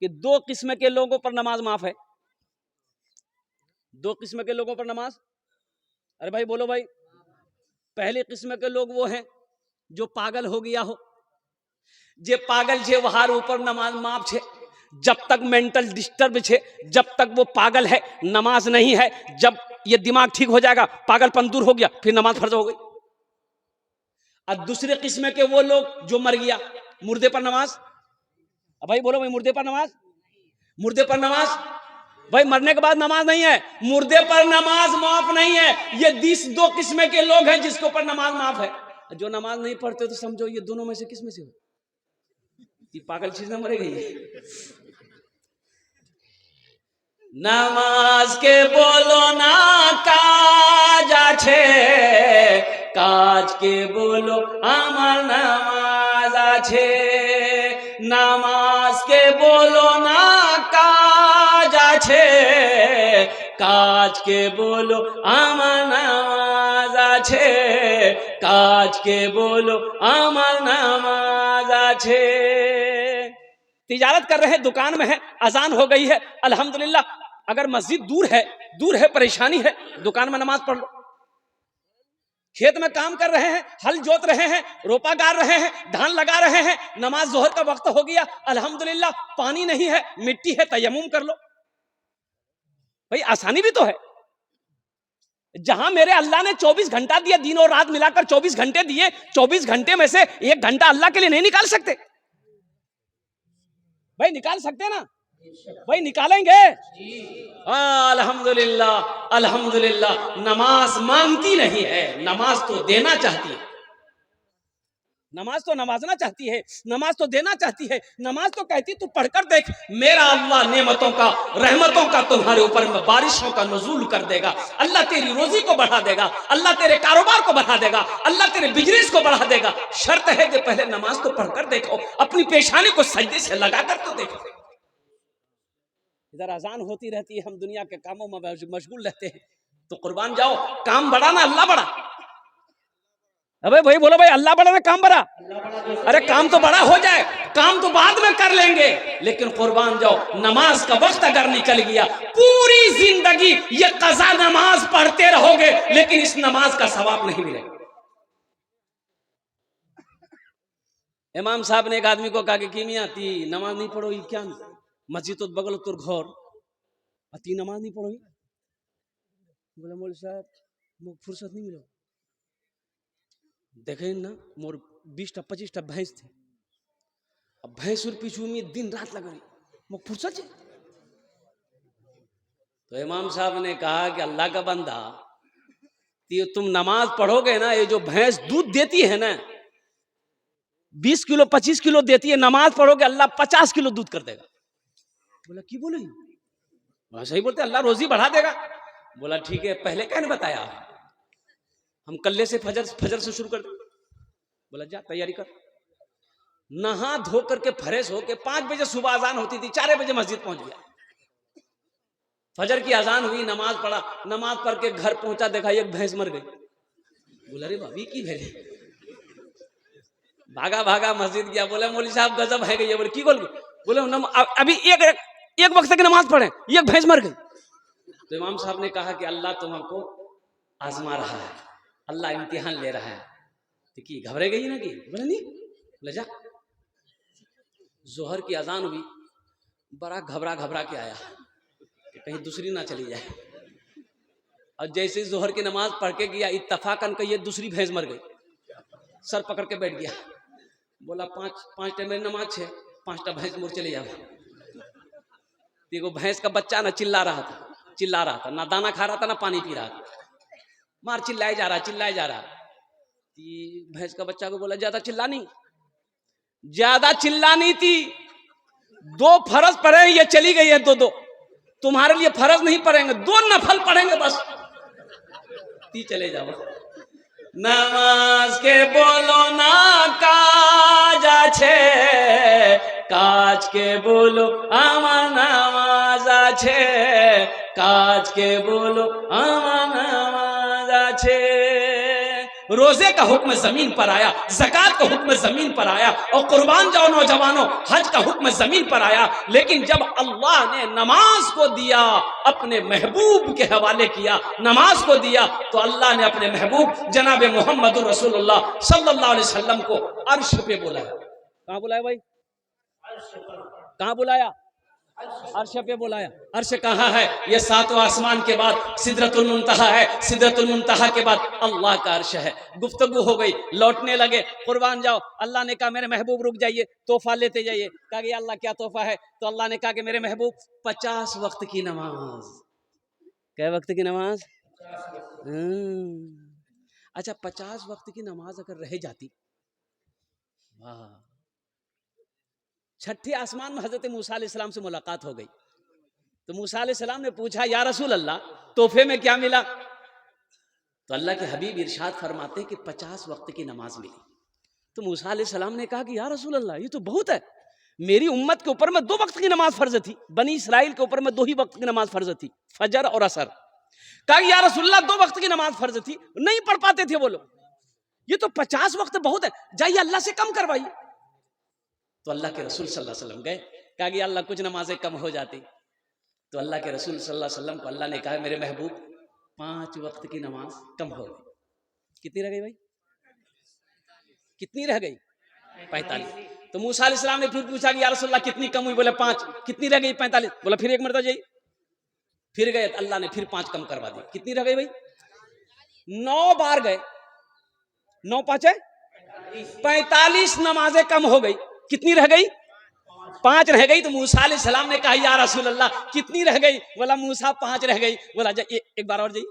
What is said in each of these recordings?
कि दो किस्म के लोगों पर नमाज माफ है। दो किस्म के लोगों पर नमाज, अरे भाई बोलो भाई। पहले किस्म के लोग वो हैं जो पागल हो गया हो, जे पागल छे वहार ऊपर नमाज माफ छे। जब तक मेंटल डिस्टर्ब छे, जब तक वो पागल है नमाज नहीं है। जब ये दिमाग ठीक हो जाएगा, पागलपन दूर हो गया, फिर नमाज फर्ज हो गई। और दूसरे किस्म के वो लोग जो मर गया, मुर्दे पर नमाज। अब भाई बोलो भाई, मुर्दे पर नमाज, मुर्दे पर नमाज। भाई मरने के बाद नमाज नहीं है, मुर्दे पर नमाज माफ नहीं है। ये 2 किस्म के लोग हैं जिसके ऊपर नमाज माफ है। जो नमाज नहीं पढ़ते तो समझो ये दोनों में से किस में से हो? ये पागल चीज ना मरेगी। नमाज के बोलो ना काज आछे, काज के बोलो আমার নামাজ আছে। নামাজ के बोलो ना काज আছে, काज के बोलो আমার নামাজ আছে, काज के बोलो আমার নামাজ আছে। तिजारत कर रहे हैं, दुकान में है, अजान हो गई है, अल्हम्दुलिल्लाह। अगर मस्जिद दूर है, परेशानी है, दुकान में नमाज पढ़ लो। खेत में काम कर रहे हैं, हल जोत रहे हैं, रोपा गाड़ रहे हैं, धान लगा रहे हैं, नमाज जोहर का वक्त हो गया, अल्हम्दुलिल्लाह। पानी नहीं है, मिट्टी है, तयम्मुम कर लो। भाई आसानी भी तो है। जहां मेरे अल्लाह ने 24 घंटा दिया, दिन और रात मिलाकर 24 घंटे दिए, 24 घंटे में से 1 घंटा अल्लाह के लिए नहीं निकाल सकते? भाई निकाल सकते ना? भाई निकालेंगे। अल्हम्दुलिल्लाह, अल्हम्दुलिल्लाह। नमाज मांगती नहीं है, नमाज तो देना चाहती है। नमाज तो नवाजना चाहती है, नमाज तो देना चाहती है। नमाज तो कहती तू पढ़कर देख, मेरा अल्लाह नेमतों का, रहमतों का तुम्हारे ऊपर में बारिशों का नुज़ूल कर देगा। अल्लाह तेरी रोजी को बढ़ा देगा, अल्लाह तेरे कारोबार को बढ़ा देगा, अल्लाह तेरे बिजनेस को बढ़ा देगा। शर्त है कि पहले नमाज तो पढ़कर देखो, अपनी पेशानी को सजदे से लगाकर तो देखो। इधर अजान होती रहती है, हम दुनिया के कामों में मशगूल रहते हैं। तो कुर्बान जाओ, काम बड़ा ना अल्लाह बड़ा। अबे भाई बोलो भाई, अल्लाह बड़ा ना काम बड़ा? अरे काम तो बड़ा हो जाए, काम तो बाद में कर लेंगे, लेकिन कुर्बान जाओ, नमाज का वक्त अगर निकल गया, पूरी जिंदगी ये कज़ा नमाज पढ़ते रहोगे, लेकिन इस नमाज का सवाब नहीं मिलेगा। इमाम साहब ने एक आदमी को कहा कि मियां ती नमाज नहीं पढ़ो, क्या मस्जिद तो बगल तोर घर, ती नमाज नहीं पढ़ो? बोला मौलवी साहब मुझे फुर्सत नहीं मिलो। देखे ना मोर 20-25 भैंस थे, अब भैंस पीछू में दिन रात लग रही, मुझे फुर्सत है। तो इमाम साहब ने कहा कि अल्लाह का बंदा, तुम नमाज पढ़ोगे ना, ये जो भैंस दूध देती है ना, 20 किलो 25 किलो देती है, नमाज पढ़ोगे अल्लाह 50 किलो दूध कर देगा। बोला की बोले? सही बोलते, अल्लाह रोजी बढ़ा देगा। बोला ठीक है, पहले कहने बताया, हम कल्ले से फजर से शुरू कर दे। बोला जा तैयारी कर। नहा धो करके फ्रेश होके 5 बजे सुबह अजान होती थी, 4 बजे मस्जिद पहुंच गया। फजर की अजान हुई, नमाज पढ़ा, नमाज पढ़ के घर पहुंचा, देखा एक भैंस मर गई। बोला रे भाभी की भेले, भागा मस्जिद गया। बोले मौलवी साहब गजब है गई। बोले की बोले अभी एक वक्त की नमाज पढ़े, एक भैंस मर गई। तो इमाम साहब ने कहा कि अल्लाह तुमको आजमा रहा है, अल्लाह इम्तिहान ले रहा है। तो की घबरे गई ना? कि बोले नहीं। बोले जा। जोहर की अजान हुई, बड़ा घबरा के आया कि कहीं दूसरी ना चली जाए। और जैसे जोहर की नमाज पढ़ के गया, इत्तफाकन का ये दूसरी भैंस मर गई। सर पकड़ के बैठ गया। बोला पांच टाइम में नमाज है, 5टा भैंस मोर चले जाओ। देखो भैंस का बच्चा ना चिल्ला रहा था, ना दाना खा रहा था, ना पानी पी रहा था, मार चिल्लाए जा रहा। भैंस का बच्चा को बोला ज्यादा चिल्लानी थी, 2 फर्ज पढ़े, ये चली गई है 2-2, तुम्हारे लिए फर्ज नहीं पढ़ेंगे, 2 नफल पढ़ेंगे बस, ती चले जाओ। नमाज के बोलो ना काज आछे, काज के बोलो आमार नामाज आछे, काज के बोलो आमार नामाज आछे। रोजे का हुक्म जमीन पर आया, ज़कात का हुक्म जमीन पर आया, और कुर्बान जाओ नौजवानों, हज का हुक्म जमीन पर आया। लेकिन जब अल्लाह ने नमाज को दिया, अपने महबूब के हवाले किया, नमाज को दिया, तो अल्लाह ने अपने महबूब जनाब मोहम्मद रसूलुल्लाह सल्लल्लाहु अलैहि वसल्लम को अर्श पे बुलाया। कहाँ बुलाया भाई? कहाँ बुलाया? अर्श पे बुलाया। अर्श कहाँ है? ये सातवां आसमान के बाद सिदरतुल मुंतहा है, सिदरतुल मुंतहा के बाद अल्लाह का अर्श है। गुफ्तगू हो गई, लौटने लगे, कुर्बान जाओ। अल्लाह ने कहा मेरे महबूब रुक जाइए, तोहफा लेते जाइए। कहा कि अल्लाह क्या तोहफा है? तो अल्लाह ने कहा कि मेरे महबूब 50 वक्त की नमाज। क्या वक्त की नमाज? अच्छा, 50 वक्त की नमाज अगर रह जाती, वाह। छठे आसमान में हजरत मूसा अलैहिस्सलाम से मुलाकात हो गई। तो मूसा अलैहिस्सलाम ने पूछा, या रसूल अल्लाह, तोहफे में क्या मिला? तो अल्लाह के हबीब इरशाद फरमाते कि 50 वक्त की नमाज मिली। तो मूसा अलैहिस्सलाम ने कहा कि या रसूल अल्लाह, ये तो बहुत है। मेरी उम्मत के ऊपर में 2 वक्त की नमाज फर्ज थी, बनी इसराइल के ऊपर में 2 ही वक्त की नमाज फर्ज थी, फजर और असर। कहा कि या रसूल अल्लाह, 2 वक्त की नमाज फर्ज थी, नहीं पढ़ पाते थे वो लोग। ये तो 50 वक्त बहुत है, जाइए अल्लाह से कम करवाइए। तो अल्लाह के रसूल सल्लल्लाहु अलैहि वसल्लम गए, कहा कि अल्लाह कुछ नमाजें कम हो जाती। तो अल्लाह के रसूल सल्लल्लाहु अलैहि वसल्लम को अल्लाह ने कहा, मेरे महबूब 5 वक्त की नमाज कम हो गई। कितनी रह गई भाई? कितनी रह गई? 45। तो मूसा अलैहिस्सलाम ने फिर पूछा कि या रसूल अल्लाह कितनी कम हुई? बोले 5। कितनी रह गई? 45। बोला फिर एक मरतबा जाइए। फिर गए, अल्लाह ने फिर 5 कम करवा दी। कितनी रह गई भाई? 9 बार गए, 9 5 45 नमाजें कम हो गई। कितनी रह गई? 5 रह गई। तो मूसा अलैहिस्सलाम ने कहा, या रसूल अल्लाह कितनी रह गई? बोला मूसा 5 रह गई। बोला एक बार और जाइए।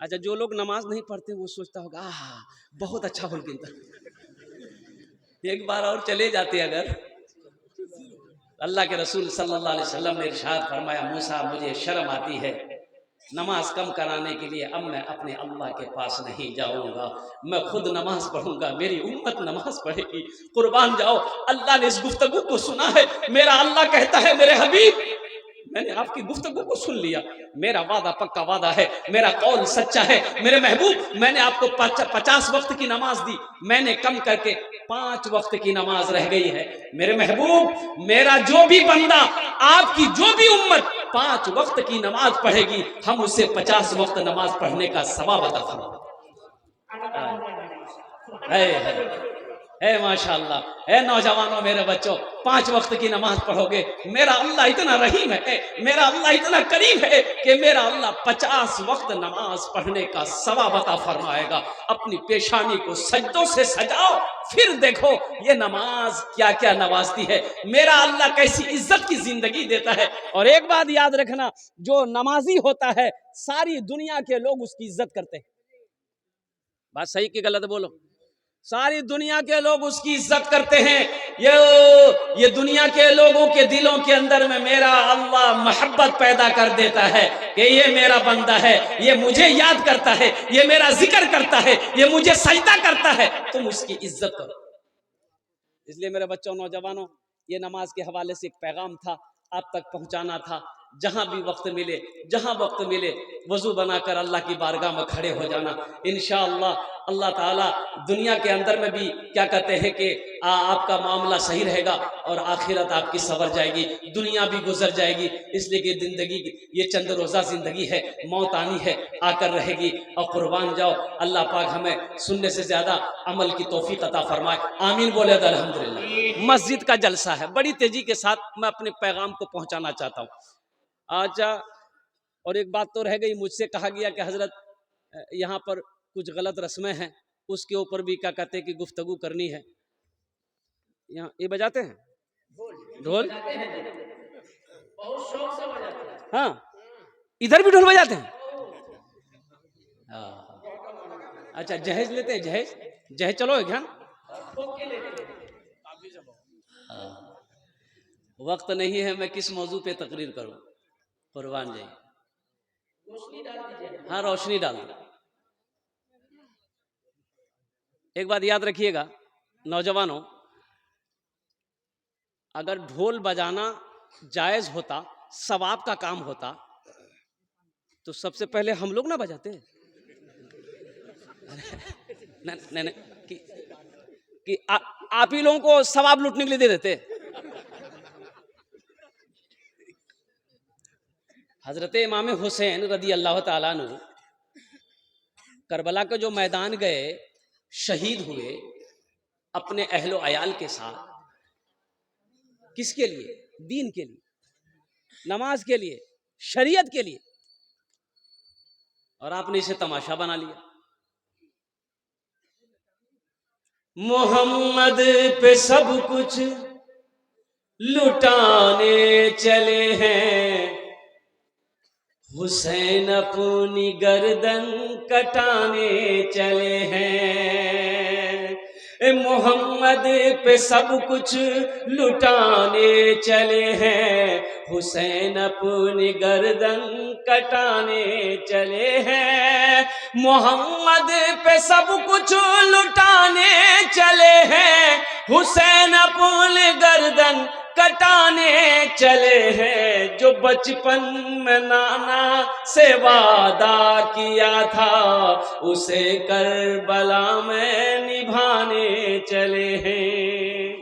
अच्छा, जो लोग नमाज नहीं पढ़ते वो सोचता होगा बहुत अच्छा बोल गिनता, एक बार और चले जाते। अगर अल्लाह के रसूल सल्लल्लाहु अलैहि वसल्लम ने इरशाद फरमाया, मूसा मुझे शर्म आती है नमाज कम कराने के लिए, अब मैं अपने अल्लाह के पास नहीं जाऊंगा, मैं खुद नमाज पढ़ूंगा, मेरी उम्मत नमाज पढ़ेगी। कुर्बान जाओ, अल्लाह ने इस गुफ्तगू को सुना है। मेरा अल्लाह कहता है, मेरे हबीब मैंने आपकी गुफ्तगू को सुन लिया, मेरा वादा पक्का वादा है, मेरा कौल सच्चा है। मेरे महबूब मैंने आपको 50 वक्त की नमाज दी, मैंने कम करके 5 वक्त की नमाज रह गई है। मेरे महबूब मेरा जो भी बंदा, आपकी जो भी उम्मत 5 वक्त की नमाज पढ़ेगी, हम उसे 50 वक्त नमाज पढ़ने का सवाब अता फरमाएंगे। माशाअल्लाह, नौजवानों, मेरे बच्चों, 5 वक्त की नमाज पढ़ोगे, मेरा अल्लाह इतना रहीम है, मेरा अल्लाह इतना करीम है कि मेरा अल्लाह 50 वक्त नमाज पढ़ने का सवाब अता फरमाएगा। अपनी पेशानी को सजदों से सजाओ, फिर देखो ये नमाज क्या क्या नवाजती है। मेरा अल्लाह कैसी इज्जत की जिंदगी देता है। और एक बात याद रखना, जो नमाजी होता है सारी दुनिया के लोग उसकी इज्जत करते हैं। बात सही कि गलत बोलो? सारी दुनिया के लोग उसकी इज्जत करते हैं। ये दुनिया के लोगों के दिलों के अंदर में मेरा अल्लाह मोहब्बत पैदा कर देता है कि ये मेरा बंदा है, ये मुझे याद करता है, ये मेरा जिक्र करता है, ये मुझे सजदा करता है, तुम उसकी इज्जत करो। इसलिए मेरे बच्चों, नौजवानों, ये नमाज के हवाले से एक पैगाम था, आप तक पहुंचाना था। जहां भी वक्त मिले, जहां वक्त मिले, वजू बनाकर अल्लाह की बारगाह में खड़े हो जाना। इंशाअल्लाह अल्लाह ताला दुनिया के अंदर में भी क्या कहते हैं कि आपका मामला सही रहेगा और आखिरत आपकी सवर जाएगी, दुनिया भी गुजर जाएगी। इसलिए कि जिंदगी ये चंद रोज़ा जिंदगी है, मौत आनी है, आकर रहेगी। और कुर्बान जाओ, अल्लाह पाक हमें सुनने से ज्यादा अमल की तौफीक अता फरमाए। आमीन बोले तो अल्हम्दुलिल्लाह। मस्जिद का जलसा है, बड़ी तेजी के साथ मैं अपने पैगाम को पहुंचाना चाहता हूँ। अच्छा, और एक बात तो रह गई, मुझसे कहा गया कि हजरत यहाँ पर कुछ गलत रस्में हैं, उसके ऊपर भी क्या कहते हैं कि गुफ्तगू करनी है। यहाँ ये बजाते हैं ढोल, हाँ, इधर भी ढोल बजाते हैं। अच्छा, जहेज लेते हैं, जहेज जहेज चलो ध्यान। वक्त नहीं है, मैं किस मौजू पे तकरीर करूं? कुर्बान जाइए, हाँ, रोशनी डाल दो। एक बात याद रखिएगा नौजवानों, अगर ढोल बजाना जायज होता, सवाब का काम होता, तो सबसे पहले हम लोग ना बजाते। नहीं नहीं नहीं, कि आप ही लोगों को सवाब लूटने के लिए दे देते। हजरत इमाम हुसैन रदी अल्लाह ताला अन्हु करबला के जो मैदान गए, शहीद हुए अपने अहलो अयाल के साथ। किसके लिए? दीन के लिए, नमाज के लिए, शरीयत के लिए। और आपने इसे तमाशा बना लिया। मोहम्मद पे सब कुछ लुटाने चले हैं, हुसैन अपनी गर्दन कटाने चले हैं। मोहम्मद पे सब कुछ लुटाने चले हैं, हुसैन अपनी गर्दन कटाने चले हैं। मोहम्मद पे सब कुछ लुटाने चले हैं, हुसैन अपनी गर्दन कटाने चले हैं। जो बचपन में नाना से वादा किया था, उसे करबला में निभाने चले हैं।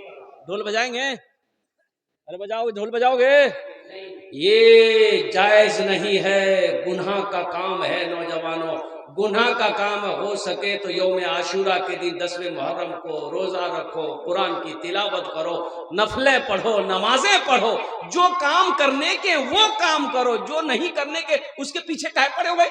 ढोल बजाएंगे? अरे बजाओगे, ढोल बजाओगे? ये जायज नहीं है, गुनाह का काम है नौजवानों, गुनाह का काम हो सके तो यौम आशूरा के दिन 10वें मुहर्रम को रोजा रखो, कुरान की तिलावत करो, नफले पढ़ो, नमाजें पढ़ो। जो काम करने के वो काम करो, जो नहीं करने के उसके पीछे काहे पड़े हो भाई?